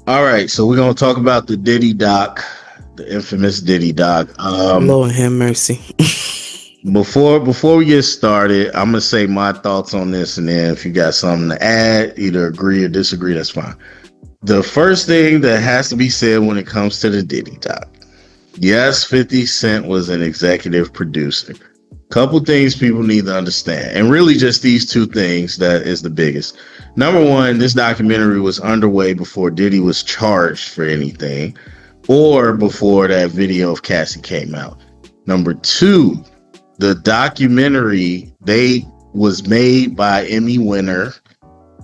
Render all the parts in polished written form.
All right, so we're gonna talk about the Diddy doc, the infamous Diddy doc. Lord have mercy. Before we get started, I'm gonna say my thoughts on this, and then if you got something to add, either agree or disagree, that's fine. The first thing that has to be said when it comes to the Diddy doc, yes, 50 Cent was an executive producer. Couple things people need to understand, and really just these two things that is the biggest. Number one, this documentary was underway before Diddy was charged for anything, or before that video of Cassie came out. Number two, the documentary they was made by Emmy winner,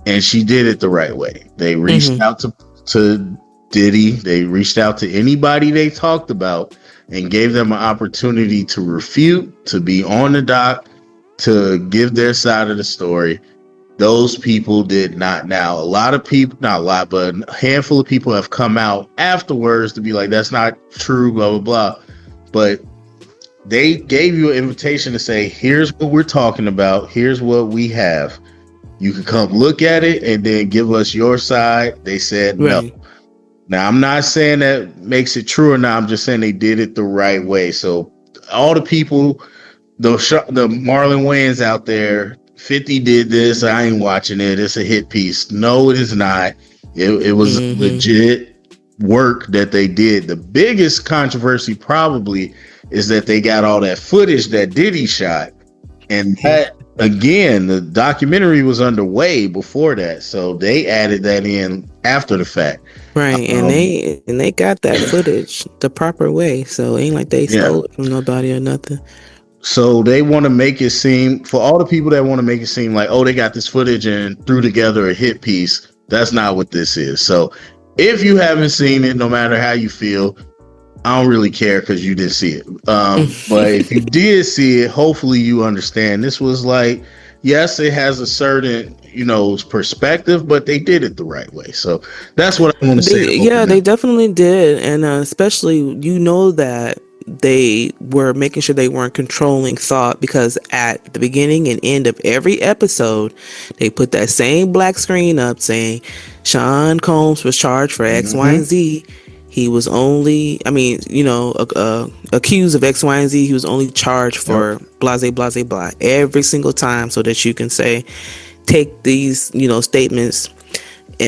and she did it the right way. They reached out to Diddy, they reached out to anybody they talked about and gave them an opportunity to refute, to be on the doc, to give their side of the story. Those people did not. Now, a lot of people, not a lot, but a handful of people have come out afterwards to be like, that's not true, blah, blah, blah. But they gave you an invitation to say, here's what we're talking about. Here's what we have. You can come look at it and then give us your side. They said no. Right. Now, I'm not saying that makes it true or not. I'm just saying they did it the right way. So all the people, the Marlon Wayans out there, 50 did this. I ain't watching it. It's a hit piece. No, it is not. It was legit work that they did. The biggest controversy probably is that they got all that footage that Diddy shot. And that, again, the documentary was underway before that. So they added that in after the fact. Right. And they got that footage the proper way. So it ain't like they stole it from nobody or nothing. So they want to make it seem, for all the people that want to make it seem like, oh, they got this footage and threw together a hit piece. That's not what this is. So if you haven't seen it, no matter how you feel, I don't really care because you didn't see it. But if you did see it, hopefully you understand. This was like, yes, it has a certain, perspective, but they did it the right way. So that's what I want to say. They definitely did. And especially, that they were making sure they weren't controlling thought, because at the beginning and end of every episode, they put that same black screen up saying Sean Combs was charged for X, Y, and Z. He was only, accused of X, Y, and Z. He was only charged for blase, blase, blah every single time, so that you can say, take these, statements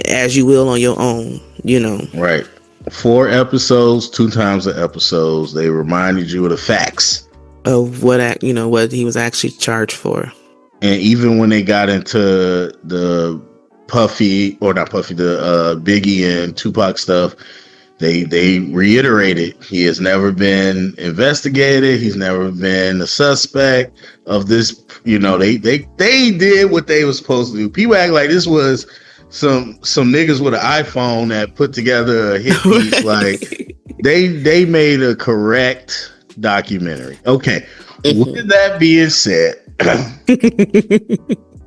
as you will on your own, Right. 4 episodes, 2 times the episodes. They reminded you of the facts of what he was actually charged for. And even when they got into the Biggie and Tupac stuff, they reiterated he has never been investigated. He's never been a suspect of this. They did what they were supposed to do. People act like this was some niggas with an iPhone that put together a hit piece. Like they made a correct documentary. Okay. With that being said,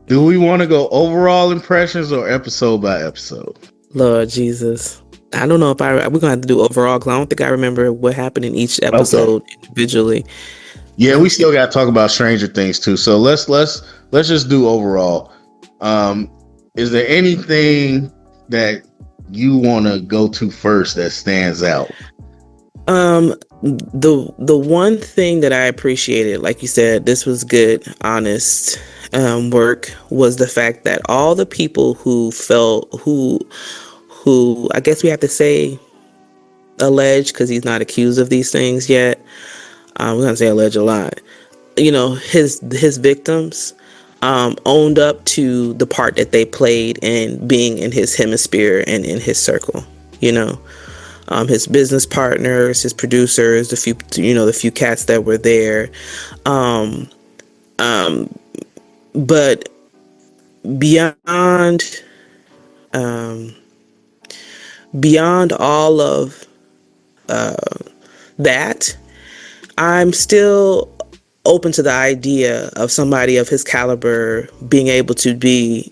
do we want to go overall impressions or episode by episode? Lord Jesus. I don't know if we're going to have to do overall, because I don't think I remember what happened in each episode individually. Yeah, we still got to talk about Stranger Things too. So let's just do overall. Is there anything that you want to go to first that stands out? The one thing that I appreciated, like you said, this was good, honest work, was the fact that all the people who I guess we have to say alleged, because he's not accused of these things yet. We're gonna say alleged a lot. His victims owned up to the part that they played in being in his hemisphere and in his circle. His business partners, his producers, the few cats that were there. But beyond all of that, I'm still open to the idea of somebody of his caliber being able to be,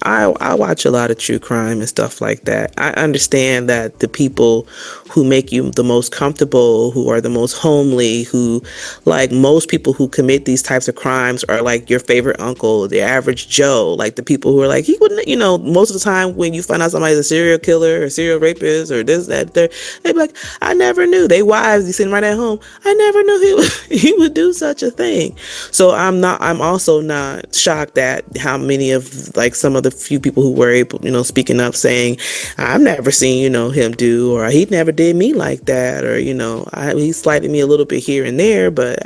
I watch a lot of true crime and stuff like that. I understand that the people who make you the most comfortable, who are the most homely, who, like, most people who commit these types of crimes are like your favorite uncle, the average Joe, like the people who are like, he wouldn't, most of the time when you find out somebody's a serial killer or serial rapist or this, that, there, they be like, I never knew. They wives, they sitting right at home. I never knew he would do such a thing. So I'm also not shocked at how many of, like, some of the few people who were able, speaking up saying, I've never seen, him do, or he never did me like that, or, he slighted me a little bit here and there, but,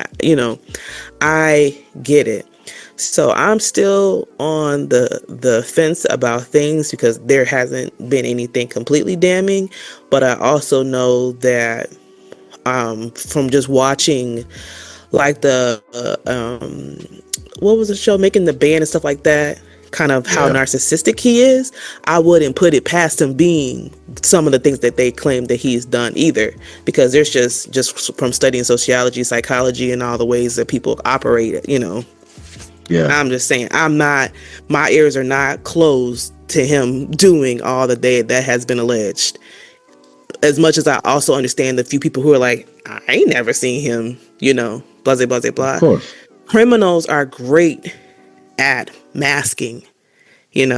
I get it. So I'm still on the fence about things because there hasn't been anything completely damning, but I also know that from just watching, like, the what was the show, Making the Band and stuff like that, kind of how Yeah. narcissistic he is, I wouldn't put it past him being some of the things that they claim that he's done either, because there's just from studying sociology, psychology, and all the ways that people operate. Yeah. I'm just saying, my ears are not closed to him doing all that has been alleged. As much as I also understand the few people who are like, I ain't never seen him, blah, blah, blah, Of blah. course. Criminals are great at masking. Hmm.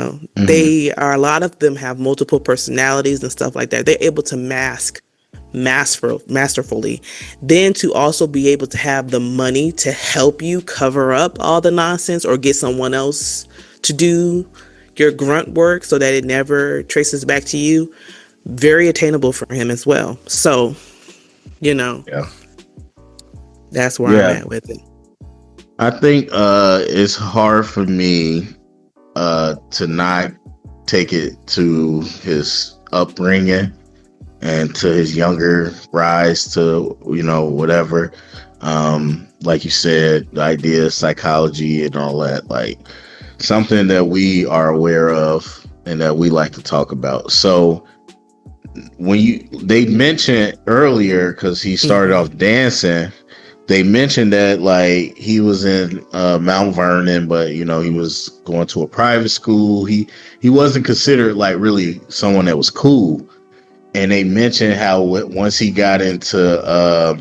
A lot of them have multiple personalities and stuff like that. They're able to mask masterfully. Then to also be able to have the money to help you cover up all the nonsense or get someone else to do your grunt work so that it never traces back to you, very attainable for him as well. So, Yeah. that's where I'm Yeah. at with it. I think it's hard for me to not take it to his upbringing and to his younger rise to, whatever. Like you said, the idea of psychology and all that, like something that we are aware of and that we like to talk about. So when they mentioned earlier, because he started Mm-hmm. off dancing, they mentioned that like he was in Mount Vernon, but he was going to a private school. He wasn't considered like really someone that was cool. And they mentioned how once he got into The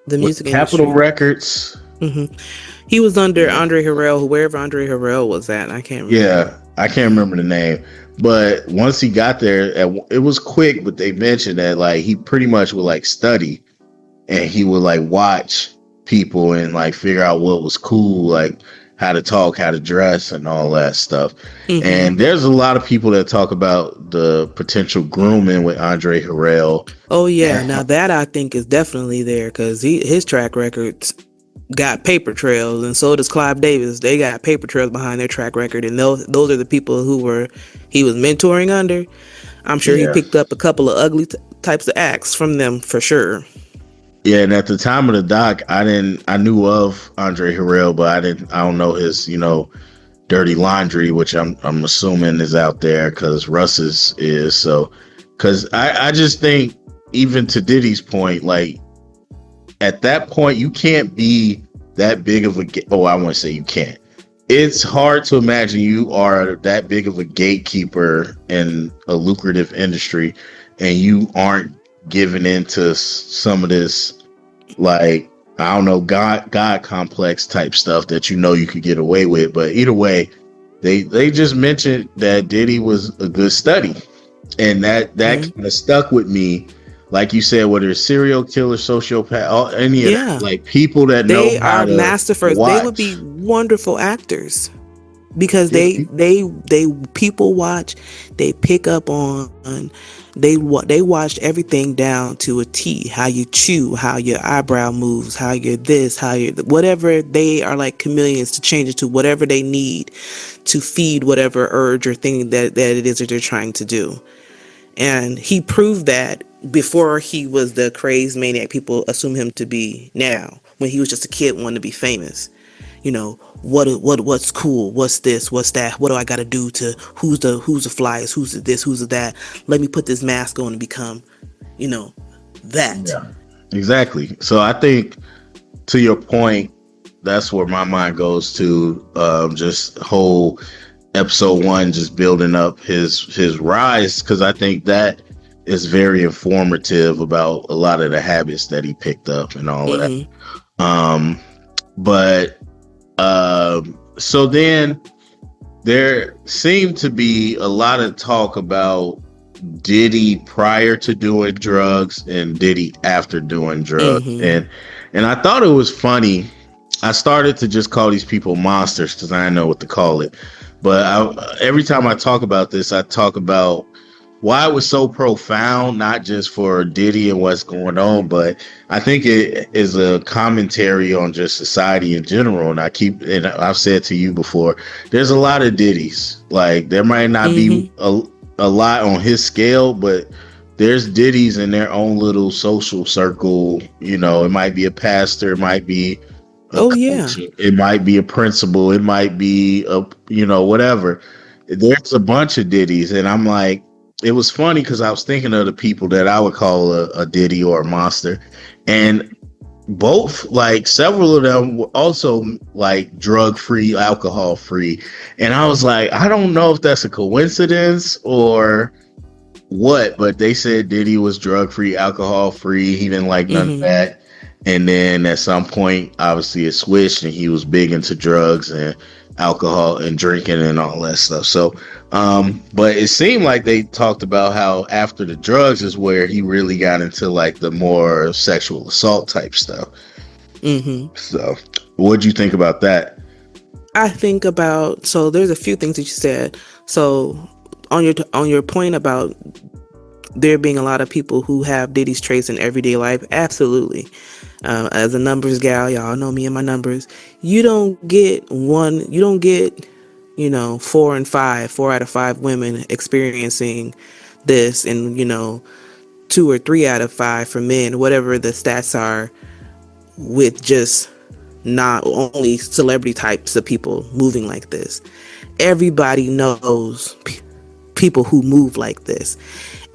what music Capitol industry. Records. Mm-hmm. He was under Yeah. Andre Harrell, wherever Andre Harrell was at. I can't remember. Yeah, I can't remember the name, but once he got there, it was quick. But they mentioned that like he pretty much would like study, and he would like watch people and like figure out what was cool, like how to talk, how to dress, and all that stuff. Mm-hmm. And there's a lot of people that talk about the potential grooming with Andre Harrell. Oh yeah, And now that I think is definitely there because his track records got paper trails, and so does Clive Davis. They got paper trails behind their track record, and those are the people he was mentoring under. I'm sure he yeah, picked up a couple of ugly types of acts from them for sure. yeah. And at the time of the doc, I knew of Andre Harrell, but I don't know his, dirty laundry, which I'm assuming is out there because Russ's is. So because I just think, even to Diddy's point, like at that point you can't be that big of a oh, I want to say you can't. It's hard to imagine you are that big of a gatekeeper in a lucrative industry and you aren't giving into some of this, like, I don't know, God complex type stuff that you could get away with. But either way, they just mentioned that Diddy was a good study, and that Mm-hmm. kind of stuck with me. Like you said, whether it's serial killer, sociopath, any of that, Yeah, like people that know they how are to masterful. They would be watch. wonderful actors because Yeah, they people watch, they pick up on, they watched everything down to a T. How you chew, how your eyebrow moves, how you're this, how you whatever. They are like chameleons to change it to whatever they need to feed whatever urge or thing that it is that they're trying to do. And he proved that before he was the crazed maniac people assume him to be now. When he was just a kid wanting to be famous, what's cool, what's this, what's that, what do I got to do to who's the flyest, who's the this, who's the that. Let me put this mask on and become, you know, that. yeah, exactly. So I think, to your point, that's where my mind goes to. Just whole episode one, just building up his rise, because I think that is very informative about a lot of the habits that he picked up and all of that. Mm-hmm. Um, but so then there seemed to be a lot of talk about Diddy prior to doing drugs and Diddy after doing drugs. Mm-hmm. And I thought it was funny. I started to just call these people monsters because I didn't know what to call it. But every time I talk about this, I talk about why it was so profound, not just for Diddy and what's going on, but I think it is a commentary on just society in general. And I've said to you before, there's a lot of Diddies. Like there might not be Mm-hmm. a lot on his scale, but there's Diddies in their own little social circle. You know, it might be a pastor, it might be a Oh yeah. coach, it might be a principal, it might be a, you know, whatever. There's a bunch of Diddies, and I'm like, it was funny because I was thinking of the people that I would call a Diddy or a monster, and both, like several of them were also like drug free, alcohol free, and I was like, I don't know if that's a coincidence or what, but they said Diddy was drug free, alcohol free. He didn't like none of Mm-hmm. that. And then at some point, obviously, it switched, and he was big into drugs and alcohol and drinking and all that stuff. So, but it seemed like they talked about how after the drugs is where he really got into like the more sexual assault type stuff. Mm-hmm. So, what'd you think about that? I think about, so there's a few things that you said. So on your point about there being a lot of people who have Diddy's traits in everyday life, absolutely. As a numbers gal, y'all know me and my numbers. You don't get, you know, four out of five women experiencing this, and you know, two or three out of five for men, whatever the stats are, with just not only celebrity types of people moving like this. Everybody knows people who move like this,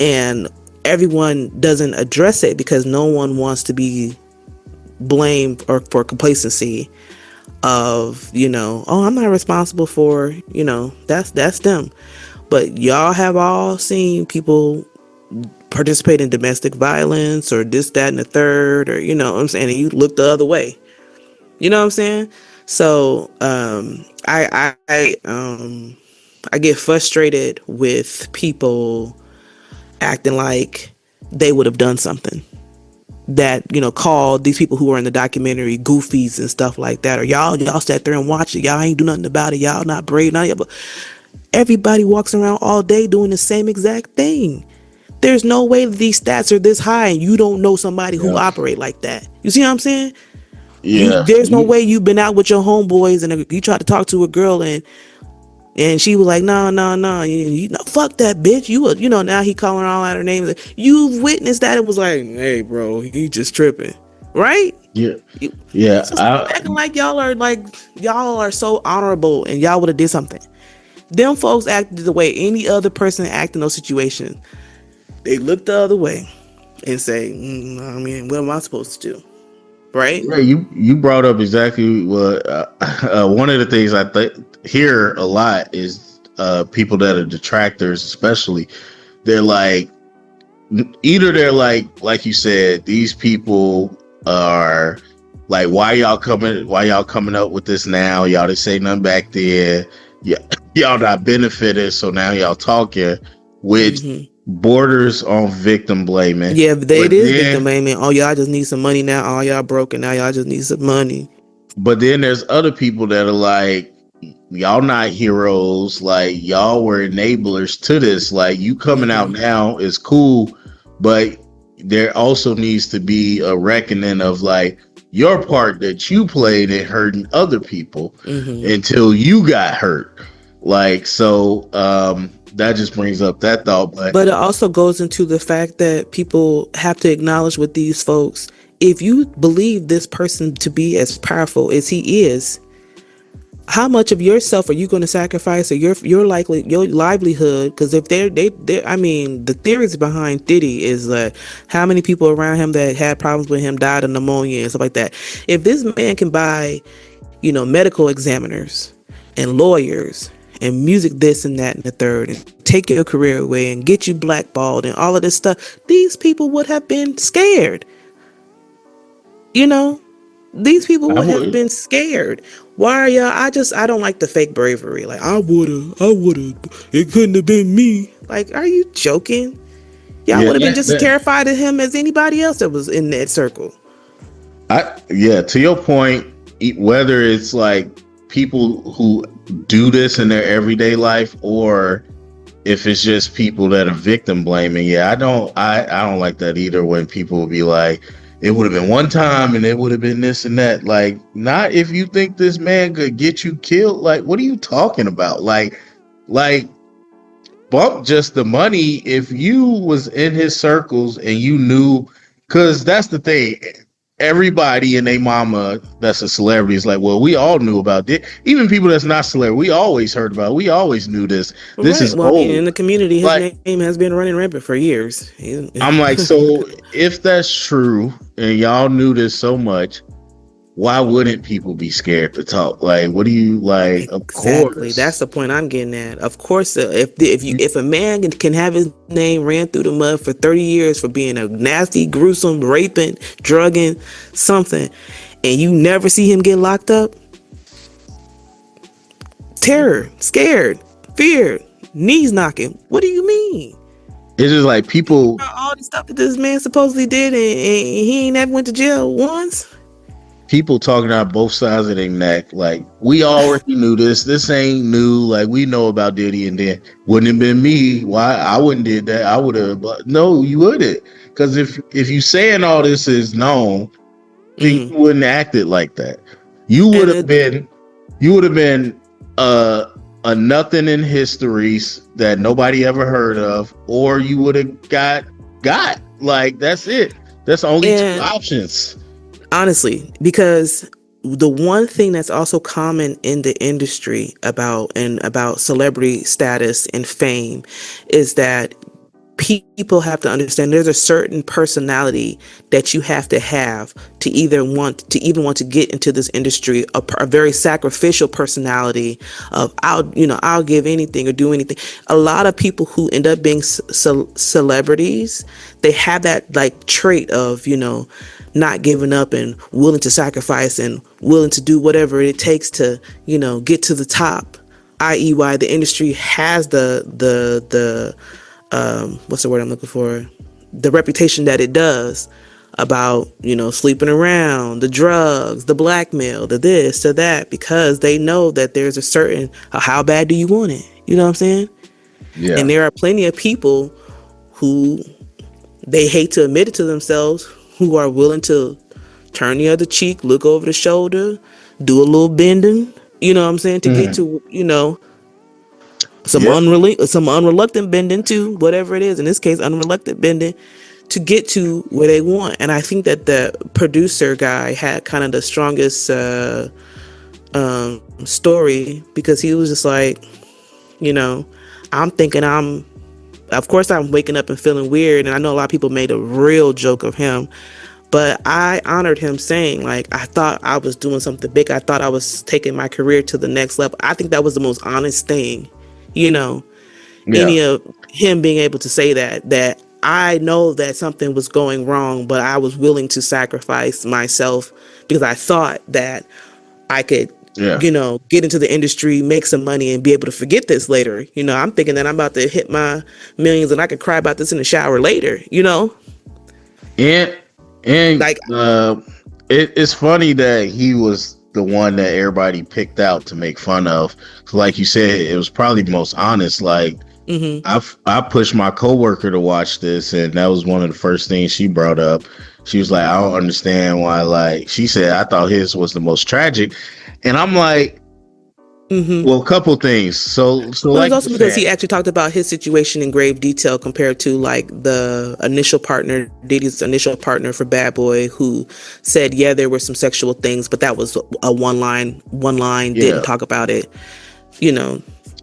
and everyone doesn't address it because no one wants to be blamed or for complacency of, you know, oh, I'm not responsible for, you know, that's them. But y'all have all seen people participate in domestic violence or this, that, and the third, or you know what I'm saying, and you look the other way. You know what I'm saying? So I get frustrated with people acting like they would have done something, that, you know, called these people who are in the documentary goofies and stuff like that, or y'all sat there and watched it, y'all ain't do nothing about it, y'all not brave, not yet. But everybody walks around all day doing the same exact thing. There's no way that these stats are this high and you don't know somebody who Yeah, operate like that. You see what I'm saying? yeah, There's no way you've been out with your homeboys and you tried to talk to a girl and she was like, no, no, no, you know, fuck that bitch. You know, now he calling her all out her names. You've witnessed that. It was like, hey, bro, he just tripping, right? yeah, You, yeah. so stop acting like y'all are so honorable and y'all would have did something. Them folks acted the way any other person act in those situations. They look the other way and say, I mean, what am I supposed to do, right? Yeah, you brought up exactly what one of the things I hear a lot is people that are detractors, especially they're like, either they're like you said, these people are like, why y'all coming up with this now? Y'all didn't say nothing back then. Yeah, y'all not benefited, so now y'all talking, which Mm-hmm. borders on victim blaming. Yeah, but it But is victim then blaming. Oh, y'all just need some money now. Oh, y'all broken now. Y'all just need some money. But then there's other people that are like, y'all not heroes. Like, y'all were enablers to this. Like, you coming out Mm-hmm. now is cool, but there also needs to be a reckoning of like your part that you played in hurting other people Mm-hmm. until you got hurt. Like, so that just brings up that thought. But But it also goes into the fact that people have to acknowledge with these folks, if you believe this person to be as powerful as he is, how much of yourself are you going to sacrifice, or your livelihood? Because if they I mean, the theories behind Diddy is that how many people around him that had problems with him died of pneumonia and stuff like that. If this man can buy medical examiners and lawyers and music this and that and the third, and take your career away and get you blackballed and all of this stuff, these people would have been scared. These people I would have would. been scared. Why are y'all? I don't like the fake bravery. Like, I would've, it couldn't have been me. Like, are you joking? Y'all Yeah, would have been just as terrified of him as anybody else that was in that circle. to your point, whether it's like people who do this in their everyday life or if it's just people that are victim blaming, I don't like that either, when people will be like, it would have been one time and it would have been this and that. Like, not if you think this man could get you killed. Like, what are you talking about? Like bump just the money. If you was in his circles and you knew, because that's the thing, everybody and their mama that's a celebrity is like, well, we all knew about it. Even people that's not celebrity, we always heard about it. We always knew this. This Right. is Well, I mean, in old. the community, his Like, name has been running rampant for years. I'm like, so if that's true and y'all knew this so much, why wouldn't people be scared to talk? Like, what do you like? Of Exactly. That's course. the point I'm getting at. Of course, if a man can have his name ran through the mud for 30 years for being a nasty, gruesome, raping, drugging, something, and you never see him get locked up, terror, scared, fear, knees knocking. What do you mean? It's just like people All the stuff that this man supposedly did, and he ain't never went to jail once. people talking out both sides of their neck. Like, we already knew this. This ain't new. Like, we know about Diddy, and then wouldn't have been me. Why I wouldn't did that? I would have. But no, you wouldn't. Because if you saying all this is known, then you wouldn't act it like that. You would have been. You would have been a nothing in history that nobody ever heard of, or you would have got like, that's it. That's only two options. Honestly, because the one thing that's also common in the industry about celebrity status and fame is that people have to understand there's a certain personality that you have to even want to get into this industry, a very sacrificial personality of I'll give anything or do anything. A lot of people who end up being celebrities, they have that like trait of not giving up and willing to sacrifice and willing to do whatever it takes to get to the top, i.e. why the industry has the what's the word I'm looking for? The reputation that it does about, sleeping around, the drugs, the blackmail, the this, the that, because they know that there's a certain, how bad do you want it? You know what I'm saying? Yeah. And there are plenty of people who they hate to admit it to themselves, who are willing to turn the other cheek, look over the shoulder, do a little bending, you know what I'm saying, to get to, some unreluctant bending too, whatever it is. In this case, unreluctant bending to get to where they want. And I think that the producer guy had kind of the strongest story, because he was just like, I'm thinking of course I'm waking up and feeling weird. And I know a lot of people made a real joke of him, but I honored him saying, like, I thought I was doing something big. I thought I was taking my career to the next level. I think that was the most honest thing. Any of him being able to say that I know that something was going wrong, but I was willing to sacrifice myself because I thought that I could, get into the industry, make some money, and be able to forget this later. I'm thinking that I'm about to hit my millions and I could cry about this in the shower later, And like, it's funny that he was the one that everybody picked out to make fun of. Like you said, it was probably the most honest. Like, I pushed my coworker to watch this, and that was one of the first things she brought up. She was like, I don't understand why. Like, she said, I thought his was the most tragic, and I'm like, well, a couple things. So like, it's also because he actually talked about his situation in grave detail compared to like the initial partner, Diddy's initial partner for Bad Boy, who said, there were some sexual things, but that was a one line, didn't talk about it,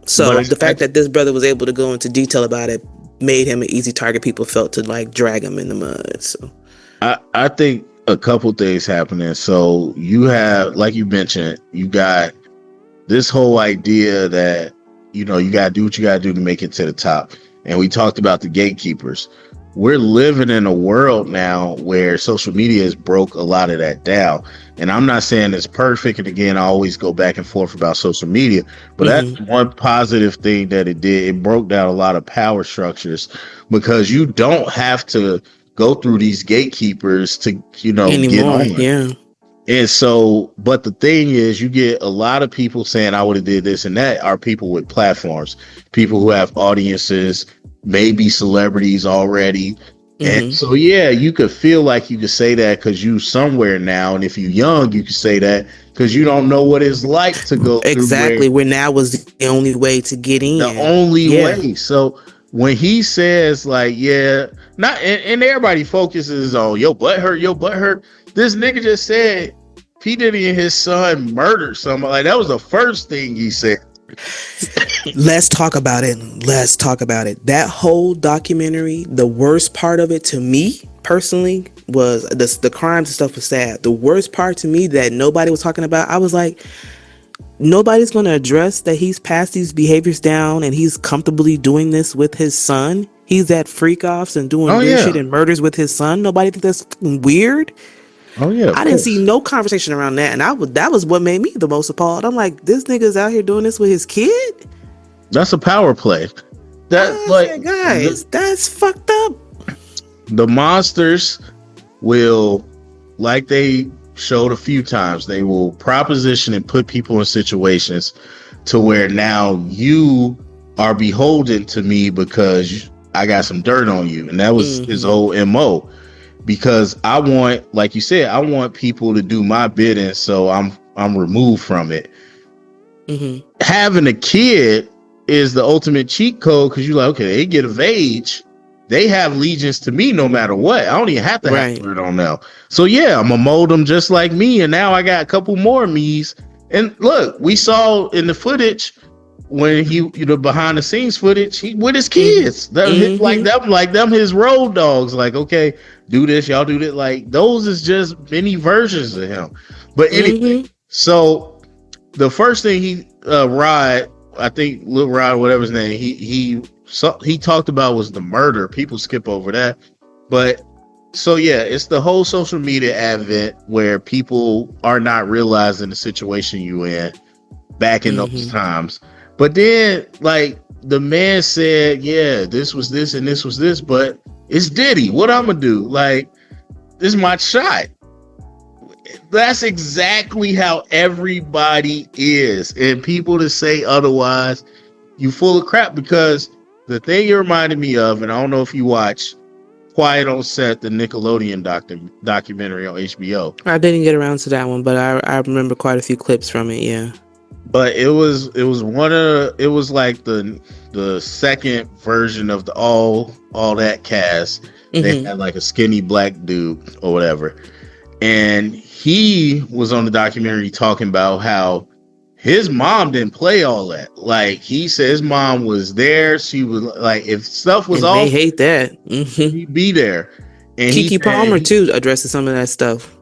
So the fact that this brother was able to go into detail about it made him an easy target. People felt to like drag him in the mud. So I think a couple things happening. So you have, like you mentioned, you got this whole idea that you got to do what you got to do to make it to the top. And we talked about the gatekeepers. We're living in a world now where social media has broke a lot of that down. And I'm not saying it's perfect. And again, I always go back and forth about social media, but that's one positive thing that it did. It broke down a lot of power structures because you don't have to go through these gatekeepers to, get Anymore, on. yeah. And so, but the thing is, you get a lot of people saying, I would have did this and that, are people with platforms, people who have audiences, maybe celebrities already. And so, yeah, you could feel like you could say that because you somewhere now. And if you're young, you could say that because you don't know what it's like to go Exactly. through Where now was the only way to get in. the only way. So when he says like, yeah, not, and everybody focuses on your butt hurt. This nigga just said P. Diddy and his son murdered somebody. Like, that was the first thing he said. Let's talk about it. That whole documentary, the worst part of it to me personally was the crimes and stuff was sad. The worst part to me that nobody was talking about, I was like, nobody's going to address that he's passed these behaviors down and he's comfortably doing this with his son. He's at freak offs and doing weird shit and murders with his son. Nobody think that's weird. Oh yeah, I didn't see no conversation around that, and that was what made me the most appalled. I'm like, this nigga's out here doing this with his kid. That's a power play. That like, guys, that's fucked up. The monsters will, like they showed a few times, they will proposition and put people in situations to where now you are beholden to me because I got some dirt on you, and that was his whole MO. Because I want, like you said, I want people to do my bidding, so I'm removed from it. Having a kid is the ultimate cheat code because you're like, okay, they get of age, they have allegiance to me no matter what. I don't even have to have dirt on now. So yeah, I'm gonna mold them just like me, and now I got a couple more me's. And look, we saw in the footage when he, behind the scenes footage, he with his kids, like them his road dogs. Like, okay, do this, y'all do that. Like, those is just many versions of him. But anyway, so the first thing Rod, I think Lil Rod, whatever his name, he talked about was the murder. People skip over that, but so yeah, it's the whole social media advent where people are not realizing the situation you in back in those times. But then, like, the man said, yeah, this was this and this was this, but it's Diddy. What I'm gonna do? Like, this is my shot. That's exactly how everybody is. And people to say otherwise, you full of crap. Because the thing you reminded me of, and I don't know if you watch Quiet on Set, the Nickelodeon documentary on HBO. I didn't get around to that one, but I remember quite a few clips from it. Yeah. But it was like the second version of the all that cast. They had like a skinny black dude or whatever, and he was on the documentary talking about how his mom didn't play all that. Like, he said his mom was there. She was like, if stuff was off, they hate that. He'd be there. And Kiki Palmer too addresses some of that stuff.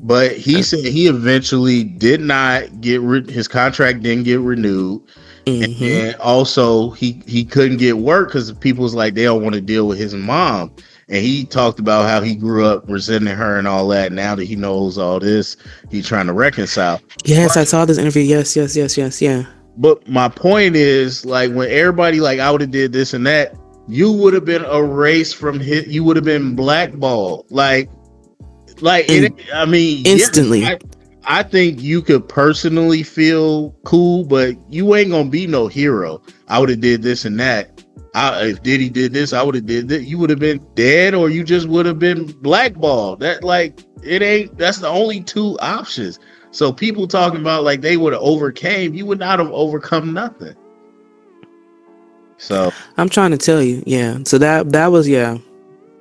But he said he eventually did not get his contract didn't get renewed, and also he couldn't get work because people was like, they don't want to deal with his mom. And he talked about how he grew up resenting her and all that. Now that he knows all this, he's trying to reconcile. Yes, I saw this interview. Yes, yeah. But my point is, like, when everybody like, I would have did this and that, you would have been erased from you would have been blackballed. Like instantly. Yeah, I think you could personally feel cool, but you ain't gonna be no hero. I would have did this and that. If Diddy did this, I would have did that. You would have been dead, or you just would have been blackballed. That's the only two options. So people talking about like they would have overcame, you would not have overcome nothing. So I'm trying to tell you, yeah. So that was, yeah.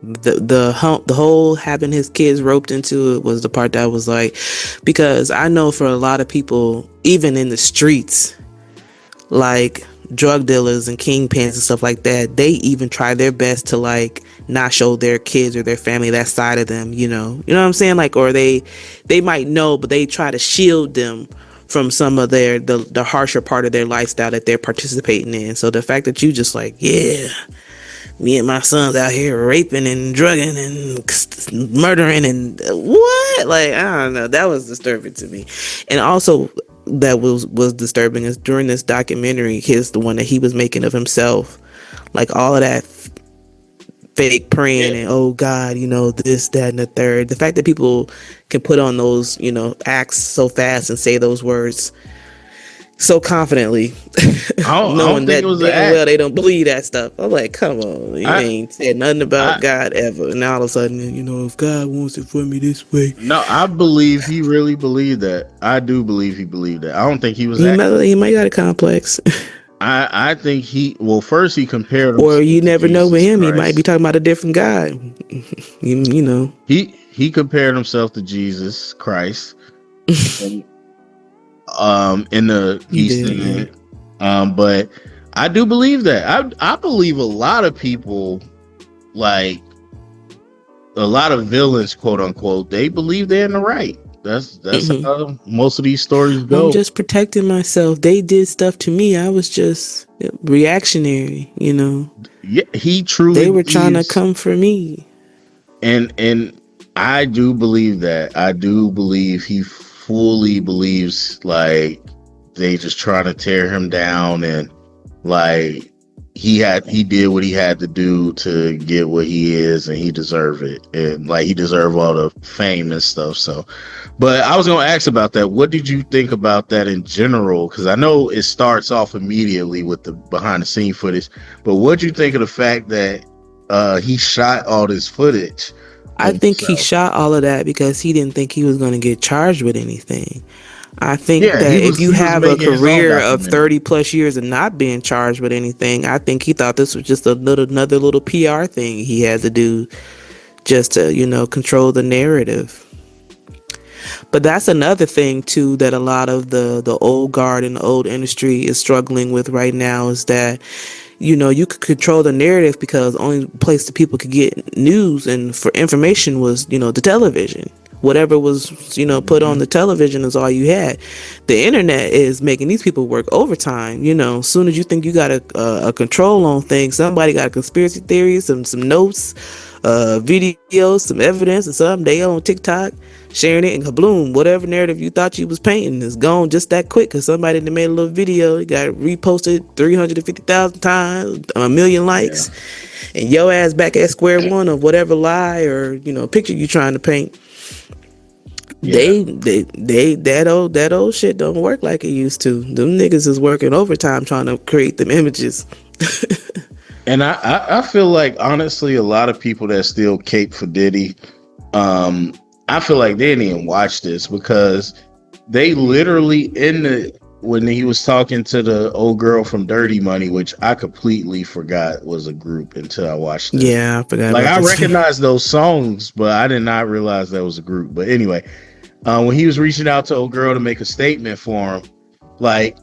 The whole having his kids roped into it was the part that was like, because I know for a lot of people, even in the streets, like drug dealers and kingpins and stuff like that, they even try their best to like not show their kids or their family that side of them, you know what I'm saying, like, or they might know, but they try to shield them from some of the harsher part of their lifestyle that they're participating in. So the fact that you just like, yeah, me and my sons out here raping and drugging and murdering and what? Like, I don't know. That was disturbing to me. And also that was disturbing is during this documentary, the one that he was making of himself, like all of that fake praying and oh God, this, that, and the third. The fact that people can put on those, acts so fast and say those words so confidently, knowing that well they don't believe that stuff. I'm like, come on, you ain't said nothing about God ever, and all of a sudden, if God wants it for me this way. No, I believe he really believed that. I do believe he believed that. I don't think he was. He might got a complex. I think first he compared. Or you never know with him. Christ. He might be talking about a different guy. you know. He compared himself to Jesus Christ. And, but I do believe that. I believe a lot of people, like a lot of villains, quote unquote, they believe they're in the right. That's how most of these stories go. I'm just protecting myself. They did stuff to me. I was just reactionary, Yeah, he truly. They were trying to come for me. And I do believe that. I do believe he fully believes like they just trying to tear him down, and like he did what he had to do to get what he is, and he deserved it, and like he deserved all the fame and stuff. So, but I was gonna ask about that. What did you think about that in general? Because I know it starts off immediately with the behind the scene footage, but what did you think of the fact that he shot all this footage? I think he shot all of that because he didn't think he was going to get charged with anything. I think that if you have a career of 30 plus years and not being charged with anything, I think he thought this was just another little PR thing he had to do just to, control the narrative. But that's another thing too that a lot of the old guard and the old industry is struggling with right now is that you could control the narrative because the only place that people could get news and for information was, the television. Whatever was, put on the television is all you had. The internet is making these people work overtime. As soon as you think you got a control on things, somebody got a conspiracy theory, some notes, videos, some evidence, and something. They on TikTok sharing it, and kabloom, whatever narrative you thought you was painting is gone just that quick because somebody made a little video, it got reposted 350,000 times, 1 million likes, and your ass back at square one of whatever lie or picture you trying to paint. That old shit don't work like it used to. Them niggas is working overtime trying to create them images. And I feel like honestly a lot of people that still cape for Diddy, I feel like they didn't even watch this because they literally when he was talking to the old girl from Dirty Money, which I completely forgot was a group until I watched this. Yeah, I forgot. Like I recognized those songs, but I did not realize that was a group. But anyway, when he was reaching out to old girl to make a statement for him, like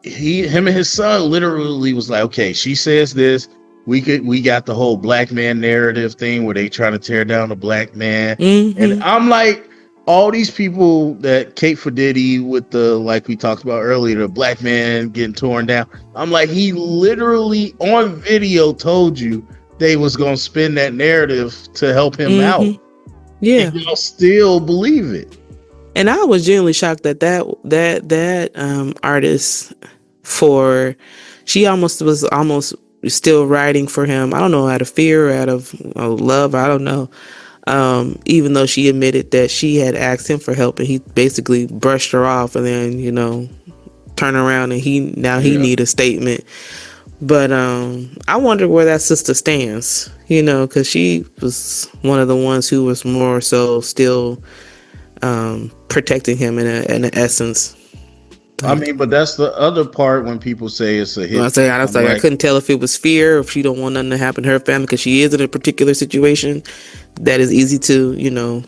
him and his son literally was like, okay, she says this. We got the whole black man narrative thing where they try to tear down the black man. Mm-hmm. And I'm like, all these people that cape for Diddy with the, like we talked about earlier, the black man getting torn down. I'm like, he literally on video told you they was going to spin that narrative to help him out. Yeah. And y'all still believe it. And I was genuinely shocked that artist she was almost still writing for him. I don't know, out of fear or out of love. I don't know. Even though she admitted that she had asked him for help and he basically brushed her off and then, turn around and he need a statement. But I wonder where that sister stands, because she was one of the ones who was more so still protecting him in an essence. I mean, but that's the other part when people say it's a hit. I couldn't tell if it was fear, or if she don't want nothing to happen to her family because she is in a particular situation that is easy to,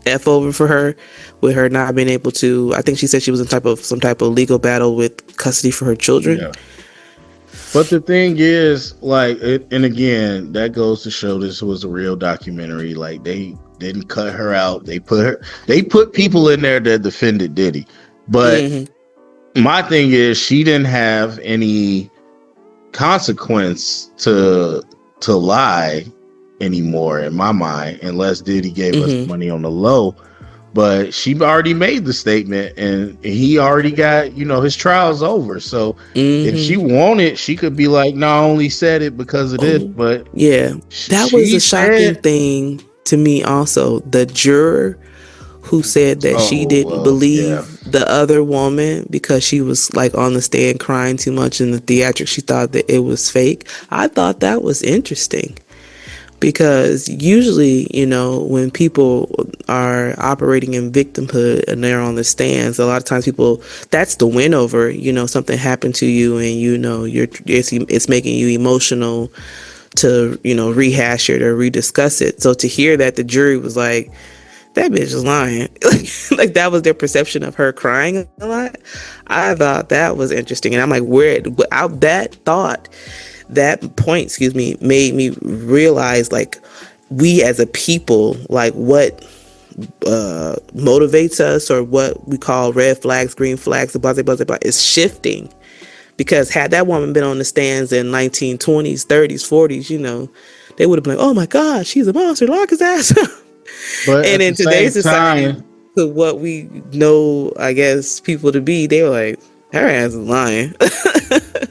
F over for her, with her not being able to. I think she said she was in some type of legal battle with custody for her children. But the thing is, like, and again, that goes to show this was a real documentary. Like, they didn't cut her out. They put people in there that defended Diddy. But Hmm. my thing is, she didn't have any consequence to lie anymore in my mind, unless Diddy gave us Hmm. money on the low. But she already made the statement, and he already got, his trial's over. So if she Hmm. wanted, she could be like, no, I only said it because of this. Oh, But yeah. That was she a shocking said, thing to me also. The juror who said that she oh, didn't well, yeah. believe the other woman because she was like on the stand crying too much in the theatrics. She thought that it was fake. I thought that was interesting because usually, when people are operating in victimhood and they're on the stands, a lot of times people, that's the win over, something happened to you and it's making you emotional to, rehash it or rediscuss it. So to hear that the jury was like, that bitch is lying. Like that was their perception of her crying a lot. I thought that was interesting. And I'm like, without that thought, that point, excuse me, made me realize like we as a people, like what motivates us or what we call red flags, green flags, blah, blah, blah, blah, is shifting. Because had that woman been on the stands in 1920s, 30s, 40s, they would have been like, oh my God, she's a monster, lock his ass up. But And at in the same today's society, time, to what we know, I guess, people to be, they were like, her ass is lying.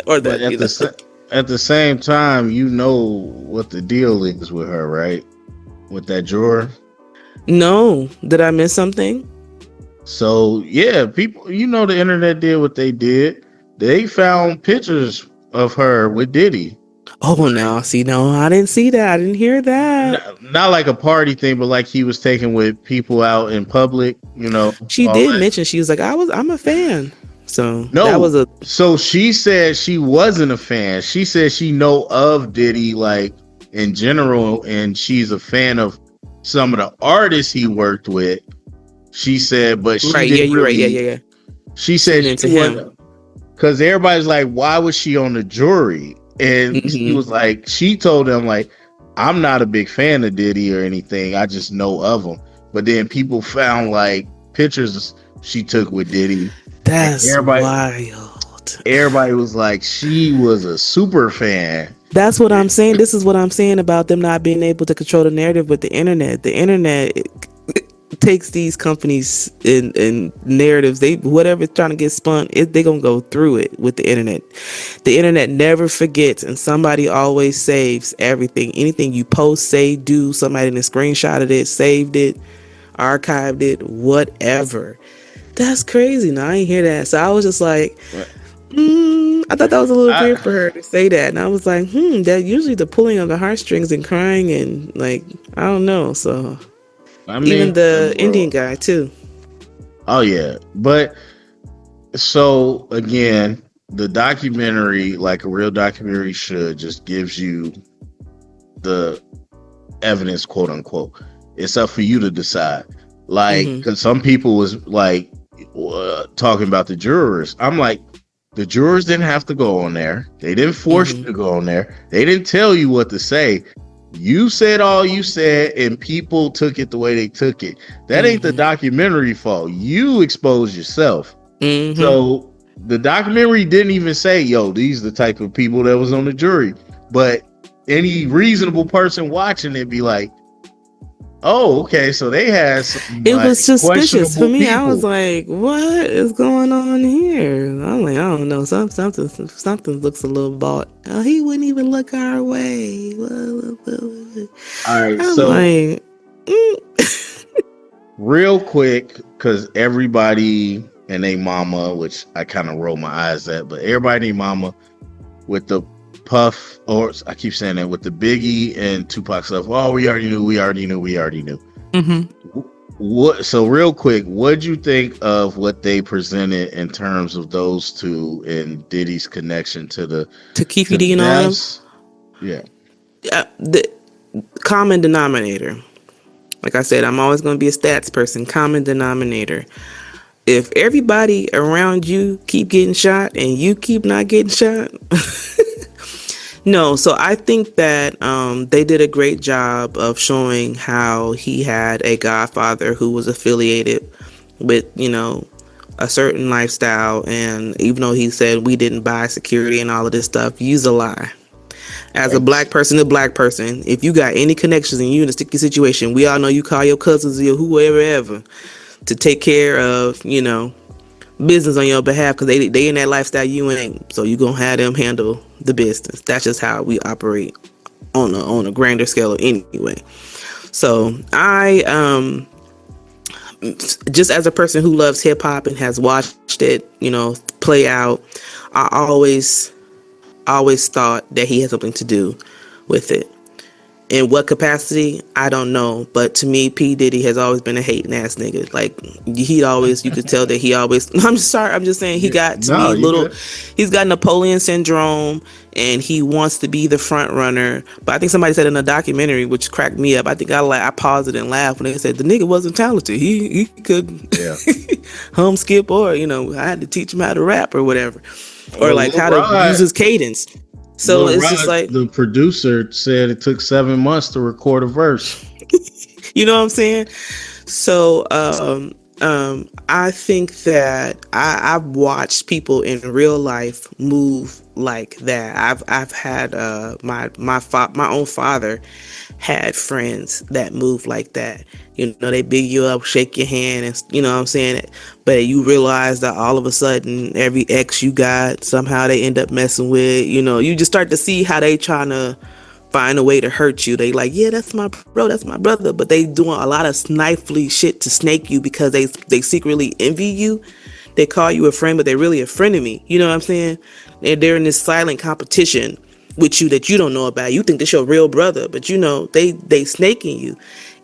Or but that, at the same time, you know what the deal is with her, right? With that juror. No, did I miss something? So yeah, people, the internet did what they did. They found pictures of her with Diddy. Oh, no, see, no, I didn't see that. I didn't hear that. Not like a party thing, but like he was taken with people out in public. She All did that. mention, she was like, I'm a fan. So that No, was a, so she said she wasn't a fan. She said she know of Diddy like in general, and she's a fan of some of the artists he worked with. She said, but she right. Yeah, didn't you're right. Yeah, really. yeah, yeah. She She said ain't she into him. wasn't. Because everybody's like, why was she on the jury? And she Hmm. was like, she told them, like, I'm not a big fan of Diddy or anything. I just know of him. But then people found like pictures she took with Diddy. And That's wild. everybody was like, she was a super fan. That's what I'm saying. This is what I'm saying about them not being able to control the narrative with the internet. The internet takes these companies in narratives. They whatever's trying to get spun, they gonna go through it with the internet. The internet never forgets, and somebody always saves everything. Anything you post, say, do, somebody then screenshotted it, saved it, archived it, whatever. That's crazy. Now I ain't hear that, so I was just like, I thought that was a little weird I, for her to say that, and I was like, that usually the pulling of the heartstrings and crying and like I don't know. So I even mean, the Indian bro. guy too. Oh, yeah. But so again, the documentary, like a real documentary should, just gives you the evidence, quote unquote. It's up for you to decide. Like, Hmm. because some people was like talking about the jurors. I'm like, the jurors didn't have to go on there. They didn't force you Hmm. to go on there. They didn't tell you what to say. You said all you said, and people took it the way they took it. That ain't the Hmm. documentary fault. You exposed yourself. Hmm. So the documentary didn't even say, yo, these are the type of people that was on the jury. But any reasonable person watching it be like, oh, okay, so they had some It was like suspicious for questionable me. I was people. like, "What is going on here?" I'm like, I don't know. Something looks a little bought. Oh, he wouldn't even look our way. All right, I'm so like, real quick, because everybody and they mama, which I kind of roll my eyes at, but everybody and they mama with the Puff, or I keep saying that, with the Biggie and Tupac stuff. Oh, we already knew, we already knew, we already knew. mm-hmm. What? So real quick, what'd you think of what they presented in terms of those two and Diddy's connection to the To Keefe to the D and all them. deaths? Yeah. The common denominator. Like I said, I'm always going to be a stats person. Common denominator. If everybody around you keep getting shot and you keep not getting shot, No, so I think that they did a great job of showing how he had a godfather who was affiliated with, a certain lifestyle. And even though he said we didn't buy security and all of this stuff, use a lie. As a Right. black person to black person, if you got any connections and you in a sticky situation, we all know you call your cousins or whoever ever to take care of, business on your behalf because they in that lifestyle you ain't. So you gonna have them handle the business. That's just how we operate on a grander scale anyway. So I just as a person who loves hip hop and has watched it, play out, I always thought that he had something to do with it. In what capacity, I don't know. But to me, P. Diddy has always been a hating ass nigga. Like, you could tell that he always, I'm sorry, I'm just saying, he Yeah. got, to No, me, you good. he's got Napoleon syndrome and he wants to be the front runner. But I think somebody said in a documentary, which cracked me up, I think I paused it and laughed when they said the nigga wasn't talented. He could Yeah. hum, skip, or, I had to teach him how to rap or whatever. Or Well, like how to use his cadence. So Lil it's just Rod, like, the producer, said it took 7 months to record a verse. you know what I'm saying? So I think that I've watched people in real life move like that. I've had my own father had friends that move like that. They big you up, shake your hand, and you know what I'm saying. But you realize that all of a sudden, every ex you got, somehow they end up messing with. You just start to see how they trying to find a way to hurt you. They like, yeah, that's my bro, that's my brother, but they doing a lot of snifely shit to snake you because they secretly envy you. They call you a friend, but they're really a frenemy. You know what I'm saying? They're in this silent competition with you that you don't know about. You think that's your real brother, but they snaking you.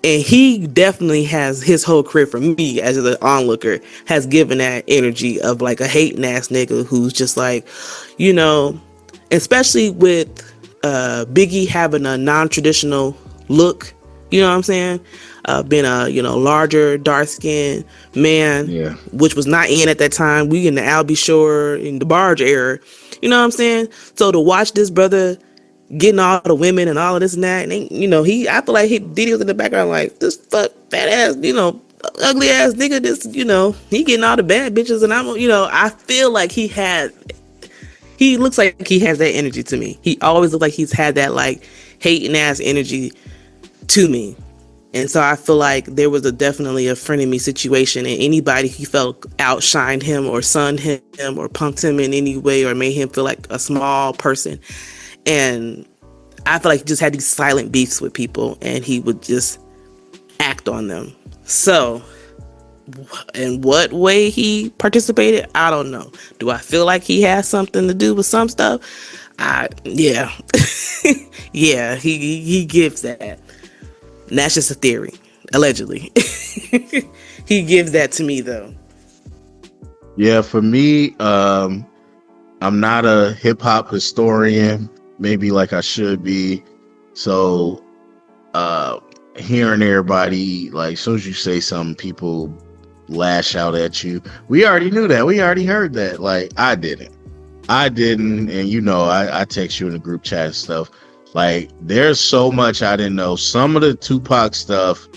And he definitely has his whole career for me as an onlooker has given that energy of like a hating ass nigga who's just like, you know, especially with Biggie having a non-traditional look, you know what I'm saying? Being a larger, dark-skinned man, Yeah. which was not in at that time. We in the Albie Shore in the Barge era, you know what I'm saying? So to watch this brother getting all the women and all of this and that, and I feel like Diddy was in the background like this fat ass, ugly ass nigga. This, he getting all the bad bitches, and I feel like he looks like he has that energy to me. He always looks like he's had that like hating ass energy to me. And so I feel like there was definitely a frenemy situation, and anybody he felt outshined him or sunned him or punked him in any way or made him feel like a small person. And I feel like he just had these silent beefs with people and he would just act on them. So in what way he participated, I don't know. Do I feel like he has something to do with some stuff? Yeah. Yeah, he gives that. And that's just a theory, allegedly. He gives that to me though. Yeah, for me, I'm not a hip hop historian, maybe like I should be. So hearing everybody, like, as soon as you say something, people lash out at you. We already knew that. We already heard that. Like, I didn't. And I text you in the group chat and stuff. Like, there's so much I didn't know. Some of the Tupac stuff,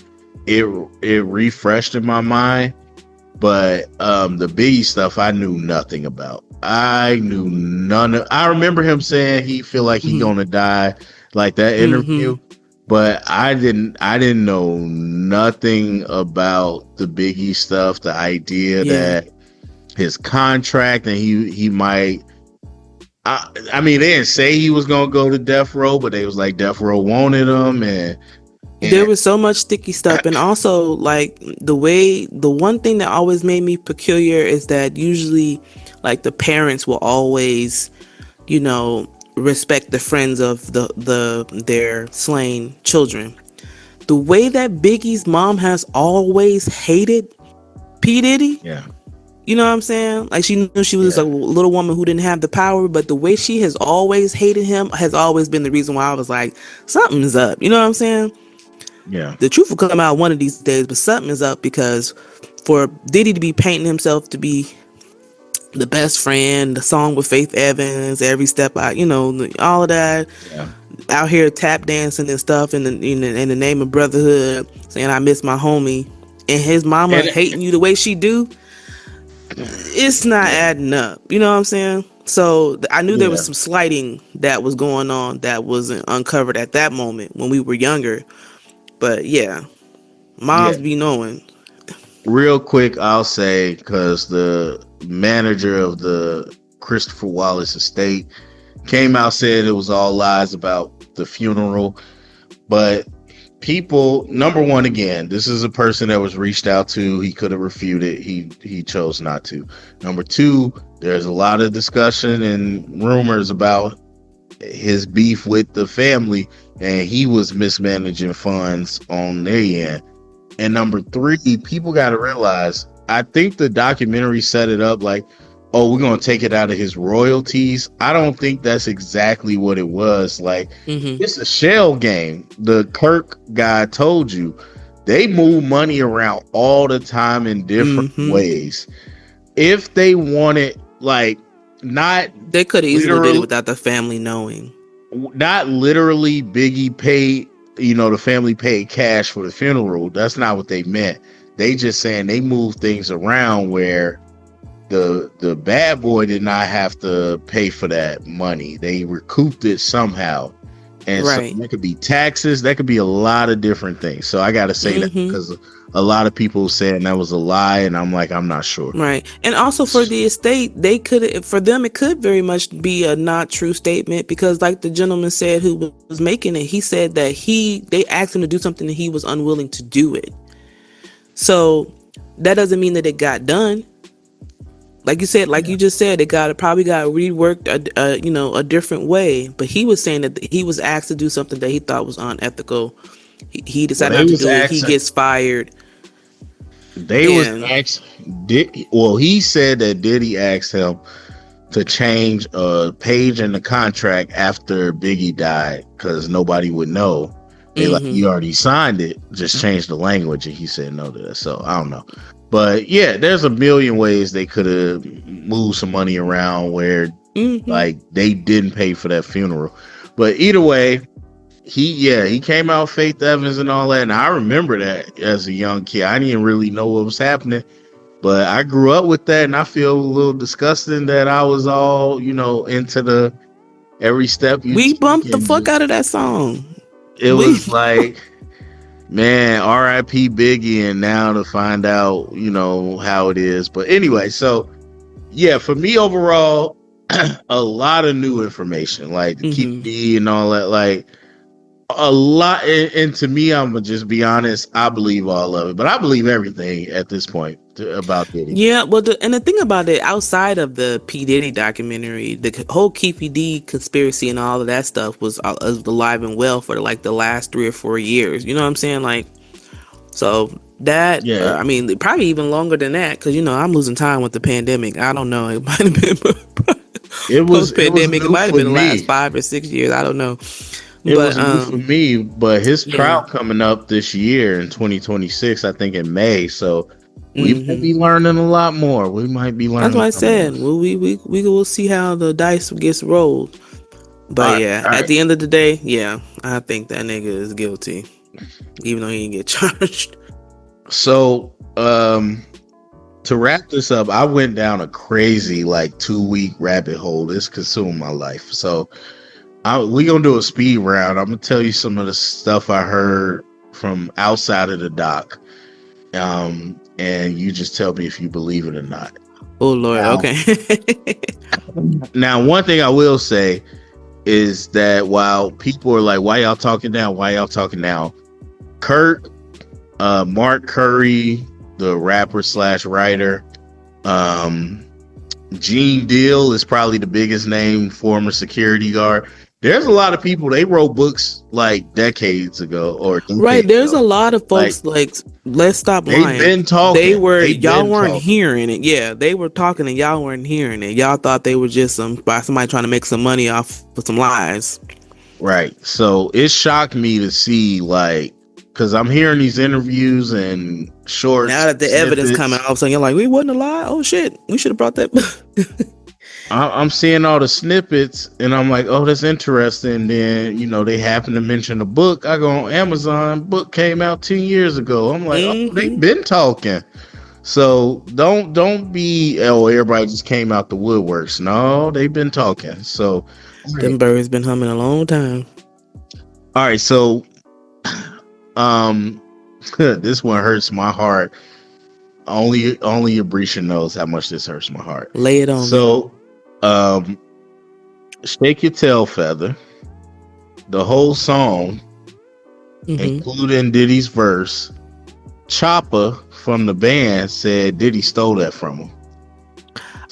it refreshed in my mind, but the Biggie stuff I knew nothing about. I knew none of. I remember him saying he feel like he gonna die, like that interview. But I didn't know nothing about the Biggie stuff, the idea that his contract and he might. I mean, they didn't say he was gonna go to death row, but they was like death row wanted him, and there was so much sticky stuff. And also, like, the one thing that always made me peculiar is that usually, like, the parents will always, respect the friends of their slain children. The way that Biggie's mom has always hated P. Diddy, yeah, you know what I'm saying? Like, she knew she was yeah. a little woman who didn't have the power, but the way she has always hated him has always been the reason why I was like, something's up. You know what I'm saying? Yeah. The truth will come out one of these days, but something is up because for Diddy to be painting himself to be The Best Friend, the song with Faith Evans, Every Step Out, all of that. Yeah. Out here tap dancing and stuff in the name of brotherhood, saying I miss my homie, and his mama And hating you the way she do. It's not yeah, adding up. You know what I'm saying? So I knew there was yeah, some slighting that was going on that wasn't uncovered at that moment when we were younger. But yeah, yeah. moms be knowing. Real quick, I'll say because the manager of the Christopher Wallace estate came out said it was all lies about the funeral, but people, number one, again, this is a person that was reached out to. He could have refuted. He chose not to. Number two, there's a lot of discussion and rumors about his beef with the family, and he was mismanaging funds on their end. And number three, people got to realize, I think the documentary set it up like, oh, we're going to take it out of his royalties. I don't think that's exactly what it was. Like, it's a shell game. The Kirk guy told you they move money around all the time in different ways. If they wanted, like, not They could have easily did it literally, without the family knowing. not literally Biggie paid, the family paid cash for the funeral. That's not what they meant. They just saying they moved things around where the bad boy did not have to pay for that money. They recouped it somehow. And Right. so that could be taxes, that could be a lot of different things. So I gotta say that because a lot of people saying that was a lie, and I'm like, I'm not sure. Right. And also for the estate, for them, it could very much be a not true statement because like the gentleman said who was making it, he said that they asked him to do something and he was unwilling to do it. So that doesn't mean that it got done. Like you said, you just said, it probably got reworked a different way. But he was saying that he was asked to do something that he thought was unethical. He decided not to do it. He gets fired. Was asked. He said that Diddy asked him to change a page in the contract after Biggie died because nobody would know. They like, you already signed it, just change the language, and he said no to that. So I don't know. But yeah, there's a million ways they could have moved some money around where like they didn't pay for that funeral. But either way, he came out Faith Evans and all that. And I remember that as a young kid. I didn't really know what was happening, but I grew up with that, and I feel a little disgusting that I was all, into the every step you We take bumped the fuck just, out of that song. It was like, man, R.I.P. Biggie, and now to find out, how it is. But anyway, so yeah, for me overall, a lot of new information, like the KD and all that, like a lot. And to me, I'm gonna just be honest, I believe all of it, but I believe everything at this point about Diddy. Yeah, well, the thing about it, outside of the P. Diddy documentary, the whole Keefy D conspiracy and all of that stuff was alive and well for like the last 3 or 4 years. You know what I'm saying? Like, so that, I mean, probably even longer than that, because I'm losing time with the pandemic. I don't know. It might have been post-pandemic. It might have been the last 5 or 6 years. I don't know. It was new for me, but his trial coming up this year in 2026, I think in May. So we might be learning a lot more. We might be learning. That's what I said. Well, we will see how the dice gets rolled. But at the end of the day, I think that nigga is guilty, even though he didn't get charged. So, to wrap this up, I went down a crazy 2-week rabbit hole. This consumed my life. So we gonna do a speed round. I'm gonna tell you some of the stuff I heard from outside of the doc, and you just tell me if you believe it or not. Oh Lord, okay. Now, one thing I will say is that while people are like, "Why y'all talking now? Why y'all talking now?" Kurt, Mark Curry, the rapper / writer, Gene Deal is probably the biggest name, former security guard. There's a lot of people, they wrote books decades ago right. There's a lot of folks let's stop lying. They've been talking. Y'all weren't hearing it. Yeah, they were talking and y'all weren't hearing it. Y'all thought they were just somebody trying to make some money off with some lies. Right. So it shocked me to see because I'm hearing these interviews and Now shorts, that the evidence coming, snippets. all of a sudden you're like, we wasn't a lie. Oh shit, we should have brought that. I'm seeing all the snippets, and I'm like, oh, that's interesting. Then they happen to mention a book. I go on Amazon. Book came out 10 years ago. I'm like, oh, they've been talking. So don't be everybody just came out the woodworks. No, they've been talking. So Them birds been humming a long time. all right, so this one hurts my heart. Only Abrisha knows how much this hurts my heart. Lay it on me. So Shake Your Tail Feather, the whole song, including Diddy's verse, Chopper from the band said Diddy stole that from him.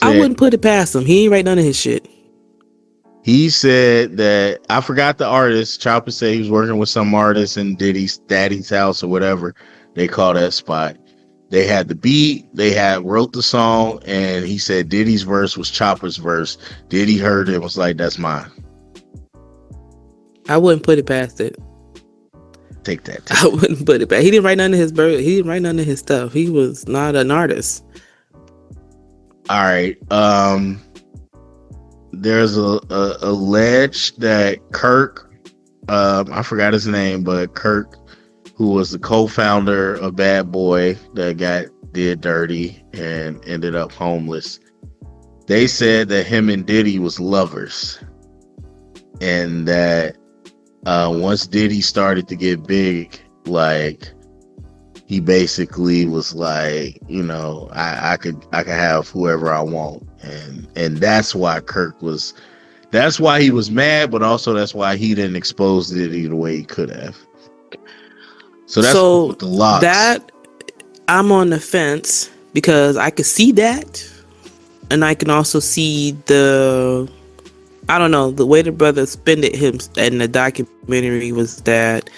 I wouldn't put it past him. He ain't write none of his shit. He said that, I forgot the artist. Chopper said he was working with some artist in Diddy's daddy's house or whatever they call that spot. They had the beat, wrote the song, and he said Diddy's verse was Chopper's verse. Diddy heard it and was like, that's mine. I wouldn't put it past it. Take that. I wouldn't put it back. He didn't write none of his He didn't write none of his stuff. He was not an artist. All right. There's a alleged that Kirk, I forgot his name, but Kirk, who was the co-founder of Bad Boy that did dirty and ended up homeless. They said that him and Diddy was lovers, and that once Diddy started to get big, like he basically was like, I could have whoever I want, and that's why that's why he was mad, but also that's why he didn't expose Diddy the way he could have. So that's the locks. That I'm on the fence because I could see that, and I can also see the way the brother spent it him in the documentary was that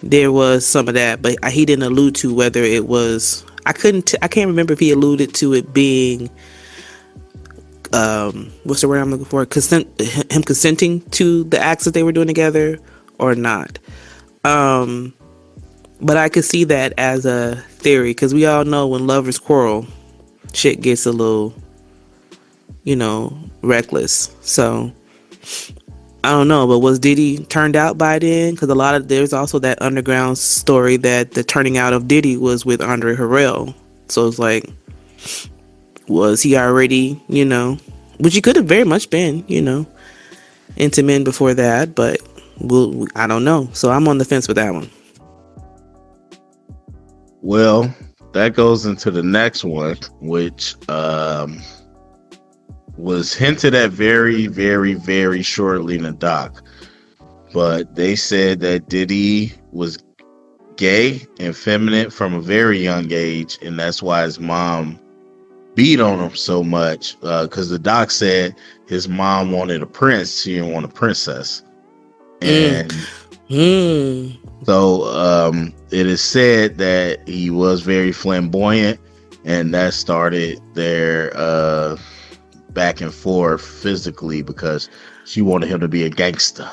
there was some of that, but he didn't allude to whether it was. I can't remember if he alluded to it being what's the word I'm looking for? Him consenting to the acts that they were doing together or not. But I could see that as a theory because we all know when lovers quarrel, shit gets a little, reckless. So I don't know, but was Diddy turned out by then? Because there's also that underground story that the turning out of Diddy was with Andre Harrell. So it's like, was he already, which he could have very much been, into men before that, but I don't know. So I'm on the fence with that one. Well, that goes into the next one, which was hinted at very, very, very shortly in the doc. But they said that Diddy was gay and feminine from a very young age, and that's why his mom beat on him so much. Because the doc said his mom wanted a prince, she didn't want a princess. And so it is said that he was very flamboyant, and that started their back and forth physically because she wanted him to be a gangster.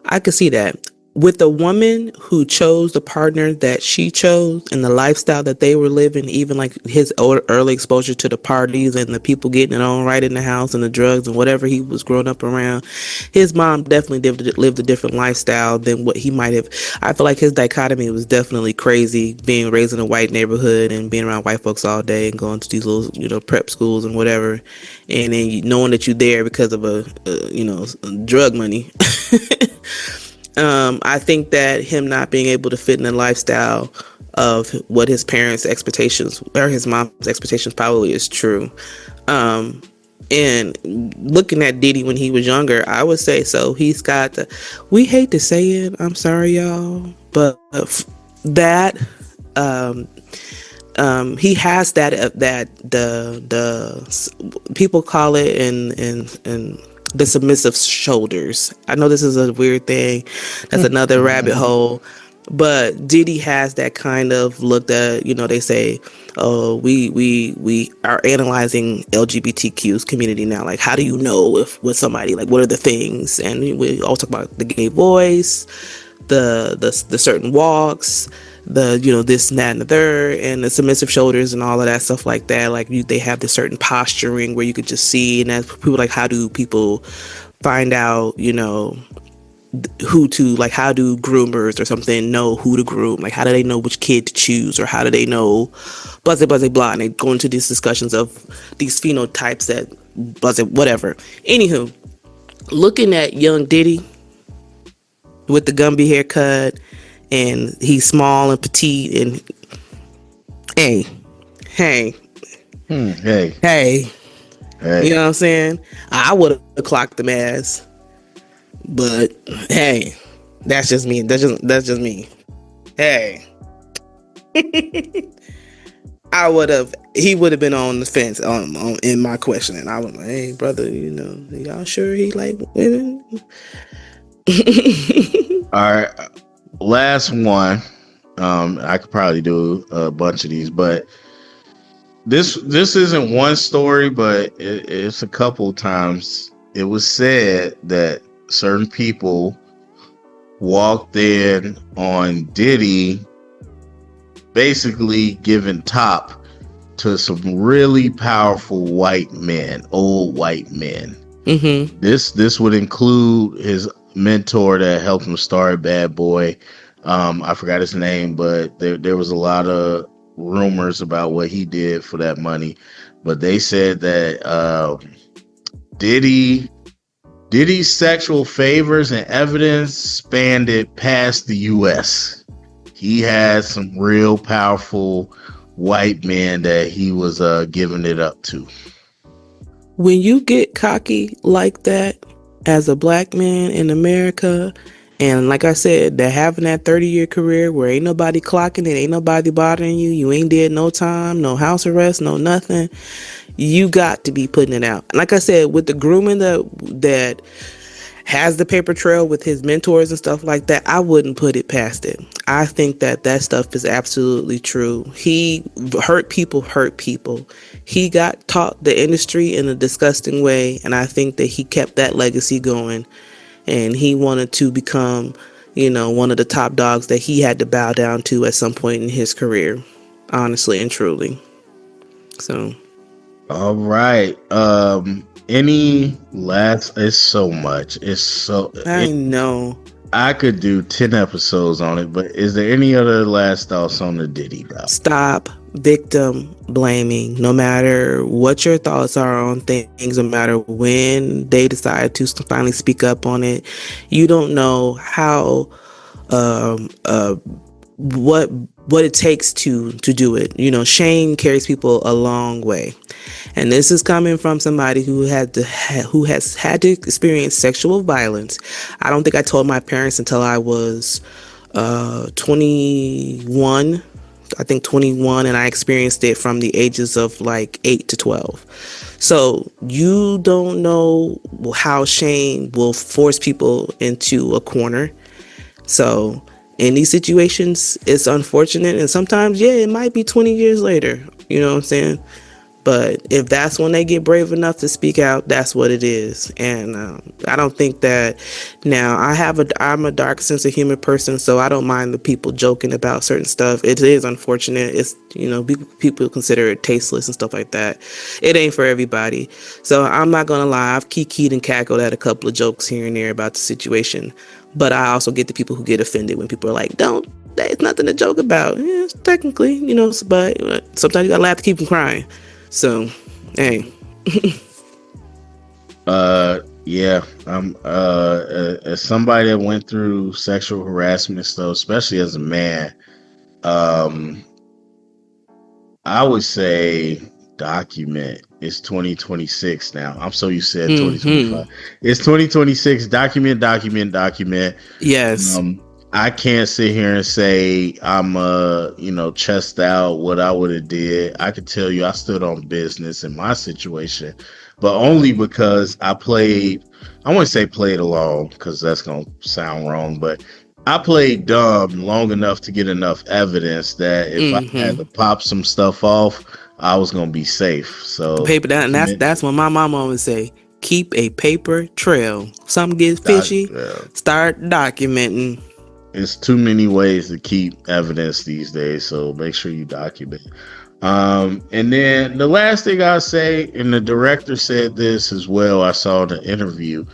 I could see that. With a woman who chose the partner that she chose and the lifestyle that they were living, even like his early exposure to the parties and the people getting it on right in the house and the drugs and whatever he was growing up around, his mom definitely lived a different lifestyle than what he might have. I feel like his dichotomy was definitely crazy, being raised in a white neighborhood and being around white folks all day and going to these little, prep schools and whatever, and then knowing that you're there because of a drug money. I think that him not being able to fit in the lifestyle of what his parents' expectations or his mom's expectations probably is true. And looking at Diddy when he was younger, I would say so. He's got we hate to say it, I'm sorry y'all, but that he has that the people call it in the submissive shoulders. I know this is a weird thing. That's another rabbit hole. But Diddy has that kind of look that, they say, oh, we are analyzing LGBTQ's community now. Like, how do you know if with somebody, like, what are the things? And we all talk about the gay voice, the certain walks, the this and that and the third, and the submissive shoulders and all of that stuff like that. Like they have this certain posturing where you could just see, and that's people like, how do people find out who to, like, how do groomers or something know who to groom? Like, how do they know which kid to choose, or how do they know blah blah blah? And they go into these discussions of these phenotypes that blah whatever. Anywho, looking at young Diddy with the Gumby haircut, and he's small and petite, and hey, hey, hey, hey, hey. you know what I'm saying? I would have clocked him ass. But hey, that's just me. That's just me. Hey, he would have been on the fence on in my questioning. I was like, hey, brother, y'all sure he like women? All right, last one. I could probably do a bunch of these, but this isn't one story, but it's a couple times. It was said that certain people walked in on Diddy basically giving top to some really powerful white men, old white men. Mm-hmm. This would include his mentor that helped him start Bad Boy. I forgot his name, but there was a lot of rumors about what he did for that money. But they said that Diddy's sexual favors and evidence spanned it past the U.S. He had some real powerful white men that he was giving it up to. When you get cocky like that as a black man in America, and like I said, they're having that 30-year career where ain't nobody clocking it, ain't nobody bothering you, you ain't did no time, no house arrest, no nothing. You got to be putting it out. Like I said, with the grooming that has the paper trail with his mentors and stuff like that, I wouldn't put it past it. I think that stuff is absolutely true. He hurt people. He got taught the industry in a disgusting way, and I think that he kept that legacy going, and he wanted to become, one of the top dogs that he had to bow down to at some point in his career, honestly and truly. So, all right. Any last? It's so much. I know. I could do 10 episodes on it, but is there any other last thoughts on the Diddy dog? Stop victim blaming. No matter what your thoughts are on things, no matter when they decide to finally speak up on it, you don't know how what it takes to do it. Shame carries people a long way, and this is coming from somebody who has had to experience sexual violence. I don't think I told my parents until I was 21. I think 21, and I experienced it from the ages of like 8 to 12. So you don't know how shame will force people into a corner. So in these situations, it's unfortunate, and sometimes, yeah, it might be 20 years later, you know what I'm saying? But if that's when they get brave enough to speak out, that's what it is. And I don't think that now I'm a dark sense of humor person, so I don't mind the people joking about certain stuff. It is unfortunate. It's, people consider it tasteless and stuff like that. It ain't for everybody. So I'm not going to lie. I've kikied and cackled at a couple of jokes here and there about the situation. But I also get the people who get offended when people are like, it's nothing to joke about. Yeah, technically, but sometimes you got to laugh to keep from crying. So, hey. Yeah, I'm as somebody that went through sexual harassment stuff, especially as a man, I would say document. It's 2026 now. I'm so used to 2025. It's 2026. Document. Yes. I can't sit here and say I'm chest out what I would have did. I could tell you I stood on business in my situation, but only because I wouldn't say played along because that's gonna sound wrong, but I played dumb long enough to get enough evidence that if I had to pop some stuff off, I was gonna be safe. So paper that, and that's what my mom always say. Keep a paper trail. Something gets fishy, start documenting. It's too many ways to keep evidence these days, so make sure you document. And then the last thing I'll say, and the director said this as well, I saw the interview.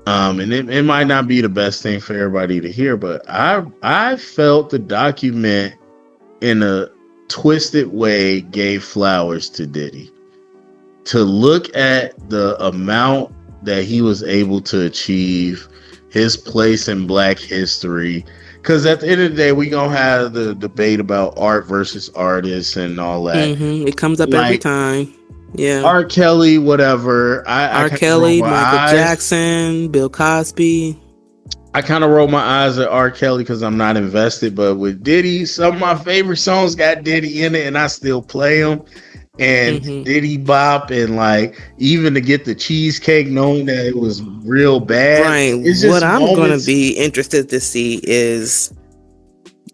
And it might not be the best thing for everybody to hear, but I felt the document in a twisted way gave flowers to Diddy. To look at the amount that he was able to achieve, his place in Black history, because at the end of the day, we gonna have the debate about art versus artists and all that. It comes up every Like time. Yeah. R. Kelly, whatever. I R. kind of roll Kelly, my Michael eyes. Jackson, Bill Cosby. I kind of roll my eyes at R. Kelly because I'm not invested. But with Diddy, some of my favorite songs got Diddy in it, and I still play them. And Diddy Bop, and like even to get the cheesecake, knowing that it was real bad. Right. It's What just I'm gonna moments. be interested to see is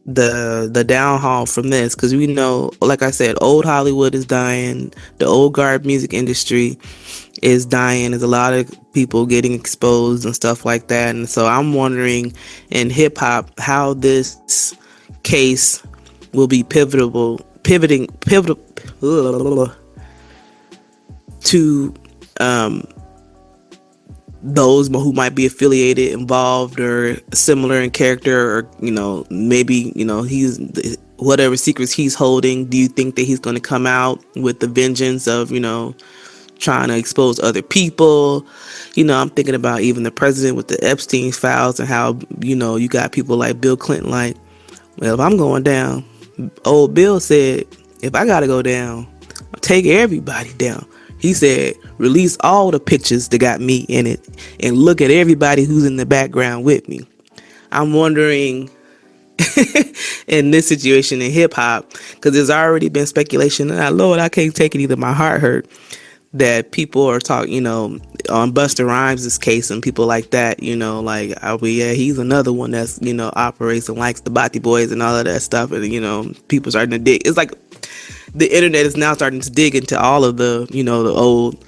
the downhaul from this, because we know, like I said, old Hollywood is dying. The old guard music industry is dying. There's a lot of people getting exposed and stuff like that. And so I'm wondering in hip hop how this case will be pivotal to those who might be affiliated, involved, or similar in character, or maybe he's whatever secrets he's holding. Do you think that he's going to come out with the vengeance of trying to expose other people? I'm thinking about even the president with the Epstein files, and how you got people like Bill Clinton, like, well, if I'm going down, old Bill said, if I gotta go down, I'll take everybody down. He said, release all the pictures that got me in it and look at everybody who's in the background with me. I'm wondering in this situation in hip hop, because there's already been speculation, and Lord, I can't take it either. My heart hurt that people are talking, on Busta Rhymes' case and people like that, like, oh, yeah, he's another one that's, operates and likes the Bati Boys and all of that stuff. And, people starting to dig. It's like the internet is now starting to dig into all of the, the old